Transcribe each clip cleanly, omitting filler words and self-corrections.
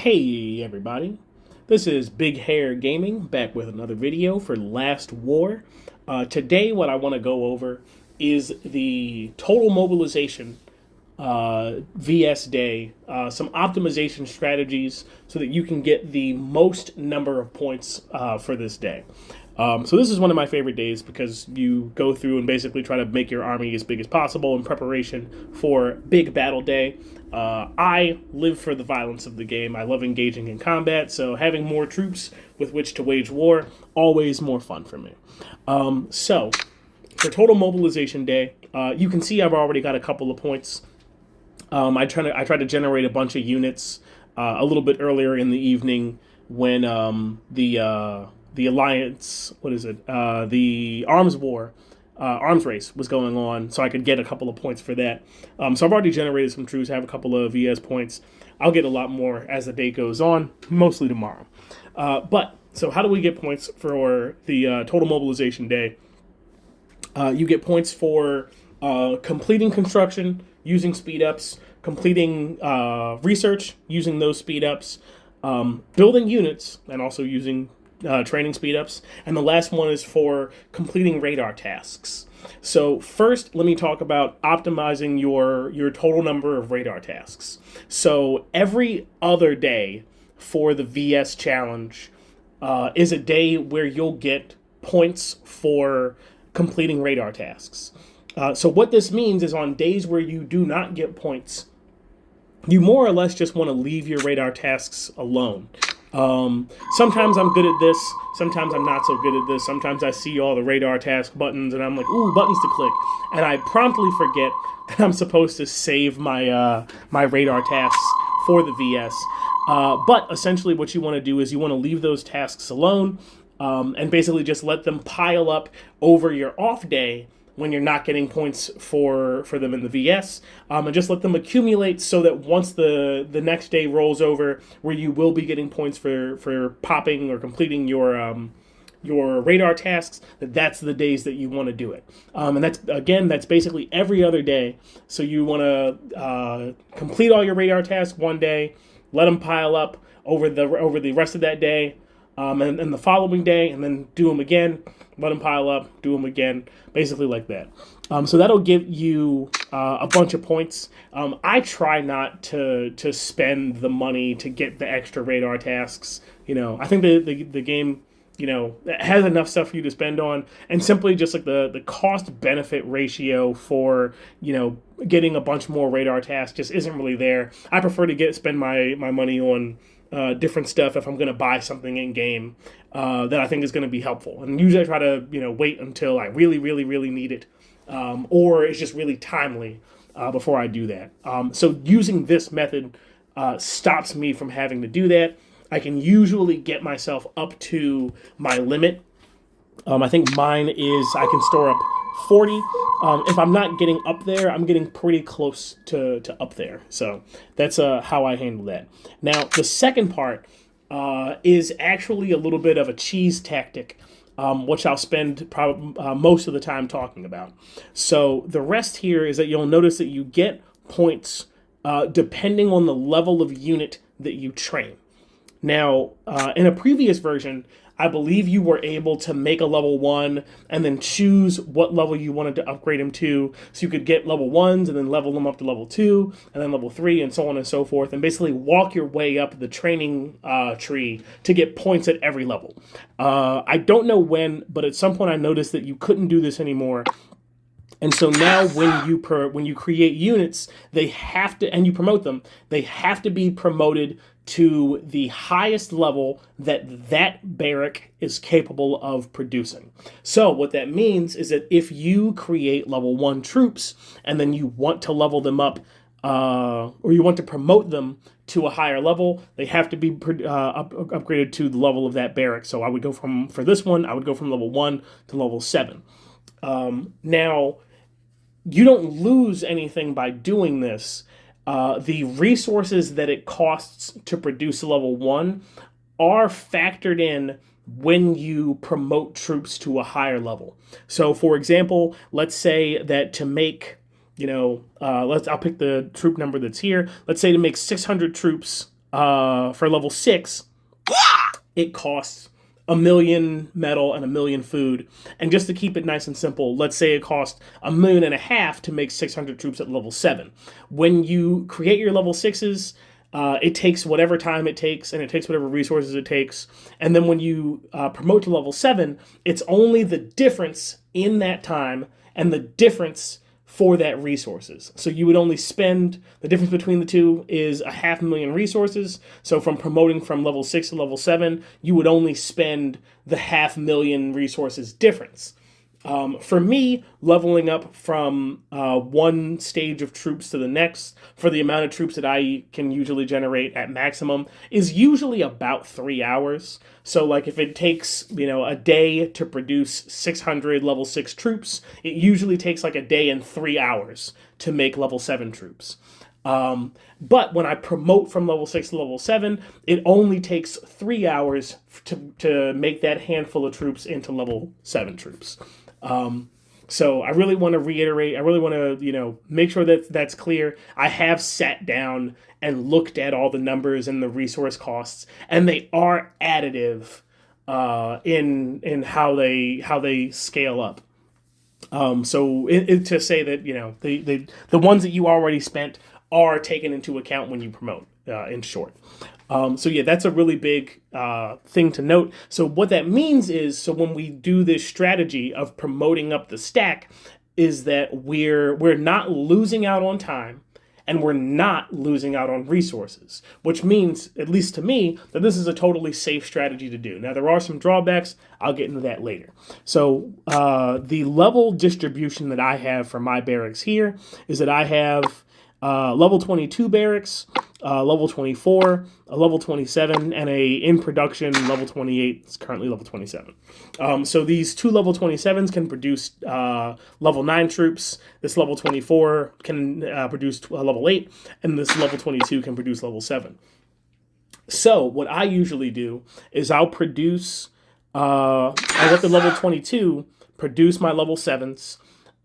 Hey everybody, this is Big Hair Gaming back with another video for Last War. Today what I want to go over is the total mobilization VS day, some optimization strategies so that you can get the most number of points for this day. So this is one of my favorite days because you go through and basically try to make your army as big as possible in preparation for big battle day. I live for the violence of the game. I love engaging in combat, so having more troops with which to wage war, always more fun for me. So for total mobilization day, you can see I've already got a couple of points. I tried to generate a bunch of units a little bit earlier in the evening when the alliance, the arms race was going on, so I could get a couple of points for that. So I've already generated some troops. I have a couple of VS points. I'll get a lot more as the day goes on, mostly tomorrow. So how do we get points for the total mobilization day? You get points for completing construction using speed ups, completing research using those speed ups, building units, and also using training speed ups. And the last one is for completing radar tasks. So first, let me talk about optimizing your total number of radar tasks. So every other day for the VS challenge is a day where you'll get points for completing radar tasks. So what this means is on days where you do not get points, you more or less just want to leave your radar tasks alone. Sometimes I'm good at this, sometimes I'm not so good at this. Sometimes I see all the radar task buttons and I'm like, ooh, buttons to click. And I promptly forget that I'm supposed to save my my radar tasks for the VS. But essentially what you want to do is you want to leave those tasks alone and basically just let them pile up over your off day when you're not getting points for them in the VS, and just let them accumulate so that once the next day rolls over, where you will be getting points for popping or completing your radar tasks, that's the days that you want to do it. And that's basically every other day. So you want to complete all your radar tasks one day, let them pile up over the rest of that day, and the following day, and then do them again, let them pile up, do them again, basically like that. So that'll give you a bunch of points. I try not to spend the money to get the extra radar tasks. I think the game, has enough stuff for you to spend on, and simply just like the cost benefit ratio for, getting a bunch more radar tasks just isn't really there. I prefer to spend my money on different stuff if I'm going to buy something in game that I think is going to be helpful. And usually I try to wait until I really, really, really need it, or it's just really timely before I do that. So using this method stops me from having to do that. I can usually get myself up to my limit. I think mine is I can store up 40. If I'm not getting up there, I'm getting pretty close to up there. So that's how I handle that. Now, the second part is actually a little bit of a cheese tactic, which I'll spend most of the time talking about. So the rest here is that you'll notice that you get points depending on the level of unit that you train. Now, in a previous version, I believe you were able to make a level 1 and then choose what level you wanted to upgrade him to. So you could get level 1s and then level them up to level 2 and then level 3 and so on and so forth, and basically walk your way up the training tree to get points at every level. I don't know when, but at some point I noticed that you couldn't do this anymore. And so now when you create units, they have to, and you promote them, they have to be promoted to the highest level that barrack is capable of producing. So what that means is that if you create level 1 troops and then you want to level them up, or you want to promote them to a higher level, they have to be upgraded to the level of that barrack. So I would go for this one, I would go from level 1 to level 7. Now, you don't lose anything by doing this. The resources that it costs to produce level 1 are factored in when you promote troops to a higher level. So, for example, let's say that to make, I'll pick the troop number that's here. Let's say to make 600 troops For level 6, it costs a million metal and a million food. And just to keep it nice and simple, let's say it costs 1.5 million to make 600 troops at level 7. When you create your level 6s, it takes whatever time it takes, and it takes whatever resources it takes. And then when you promote to level 7, it's only the difference in that time and the difference for that resources. So you would only spend, the difference between the two is 500,000 resources. So from promoting from level 6 to level 7, you would only spend the 500,000 resources difference. For me, leveling up from one stage of troops to the next for the amount of troops that I can usually generate at maximum is usually about 3 hours. So like if it takes, a day to produce 600 level 6 troops, it usually takes like a day and 3 hours to make level 7 troops. But when I promote from level 6 to level 7, it only takes 3 hours to make that handful of troops into level 7 troops. So I really want to reiterate, I really want to, make sure that that's clear. I have sat down and looked at all the numbers and the resource costs, and they are additive in how they scale up. So to say that, the ones that you already spent are taken into account when you promote, in short. So yeah, that's a really big thing to note. So what that means is, so when we do this strategy of promoting up the stack, is that we're not losing out on time, and we're not losing out on resources, which means, at least to me, that this is a totally safe strategy to do. Now, there are some drawbacks. I'll get into that later. So the level distribution that I have for my barracks here is that I have level 22 barracks, level 24, a level 27, and a in production level 28. It's currently level 27. So these two level 27s can produce level 9 troops. This level 24 can produce level 8, and this level 22 can produce level 7. So what I usually do is I'll let the level 22 produce my level 7s.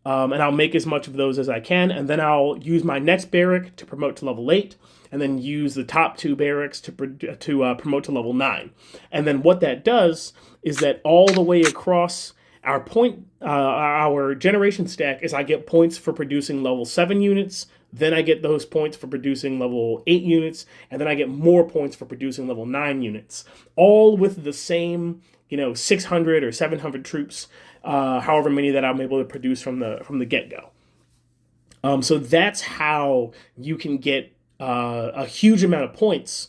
And I'll make as much of those as I can, and then I'll use my next barrack to promote to level 8, and then use the top 2 barracks to promote to level 9. And then what that does is that all the way across our generation stack is I get points for producing level 7 units, then I get those points for producing level 8 units, and then I get more points for producing level 9 units, all with the same 600 or 700 troops, however many that I'm able to produce from the get-go. So that's how you can get a huge amount of points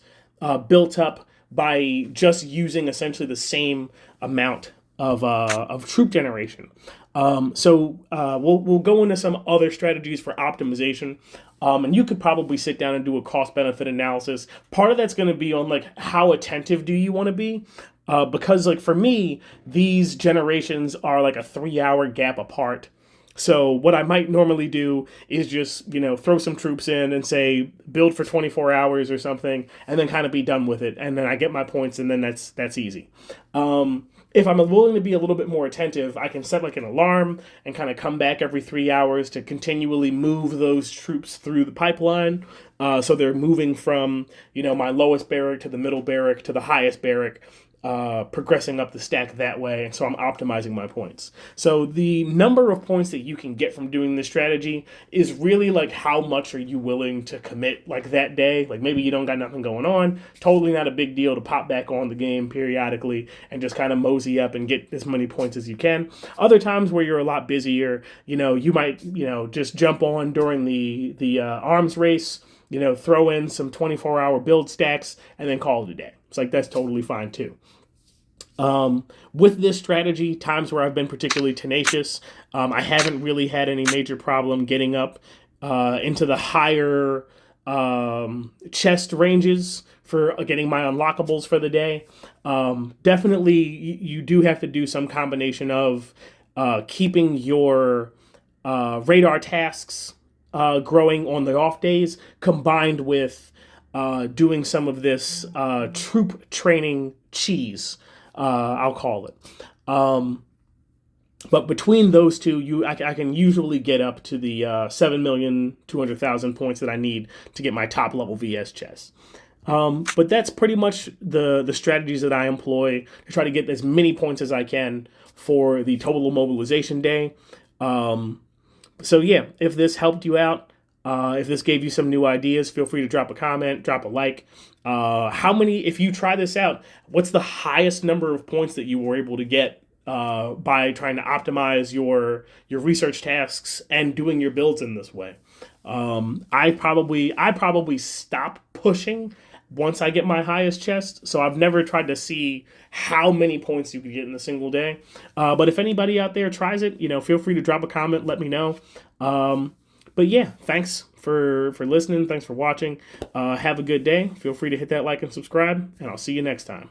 built up by just using essentially the same amount of troop generation. So we'll go into some other strategies for optimization. And you could probably sit down and do a cost-benefit analysis. Part of that's going to be on like how attentive do you want to be? Because like for me, these generations are like a 3-hour gap apart. So what I might normally do is just, throw some troops in and say build for 24 hours or something, and then kind of be done with it. And then I get my points, and then that's easy. If I'm willing to be a little bit more attentive, I can set like an alarm and kind of come back every 3 hours to continually move those troops through the pipeline. So they're moving from, my lowest barrack to the middle barrack to the highest barrack, progressing up the stack that way, and so I'm optimizing my points. So the number of points that you can get from doing this strategy is really like how much are you willing to commit like that day. Like maybe you don't got nothing going on, totally not a big deal to pop back on the game periodically and just kind of mosey up and get as many points as you can. Other times where you're a lot busier, you might just jump on during the arms race, throw in some 24-hour build stacks and then call it a day. It's like that's totally fine too. With this strategy, times where I've been particularly tenacious, I haven't really had any major problem getting up into the higher chest ranges for getting my unlockables for the day. Definitely, you do have to do some combination of keeping your radar tasks growing on the off days, combined with doing some of this troop training cheese, I'll call it. But between those two, I can usually get up to the 7,200,000 points that I need to get my top level VS chest. But that's pretty much the strategies that I employ to try to get as many points as I can for the total mobilization day. So yeah, if this helped you out, if this gave you some new ideas, feel free to drop a comment, drop a like. How many, if you try this out, what's the highest number of points that you were able to get by trying to optimize your research tasks and doing your builds in this way? I probably stop pushing once I get my highest chest. So I've never tried to see how many points you could get in a single day. But if anybody out there tries it, feel free to drop a comment, let me know. But yeah, thanks for listening. Thanks for watching. Have a good day. Feel free to hit that like and subscribe, and I'll see you next time.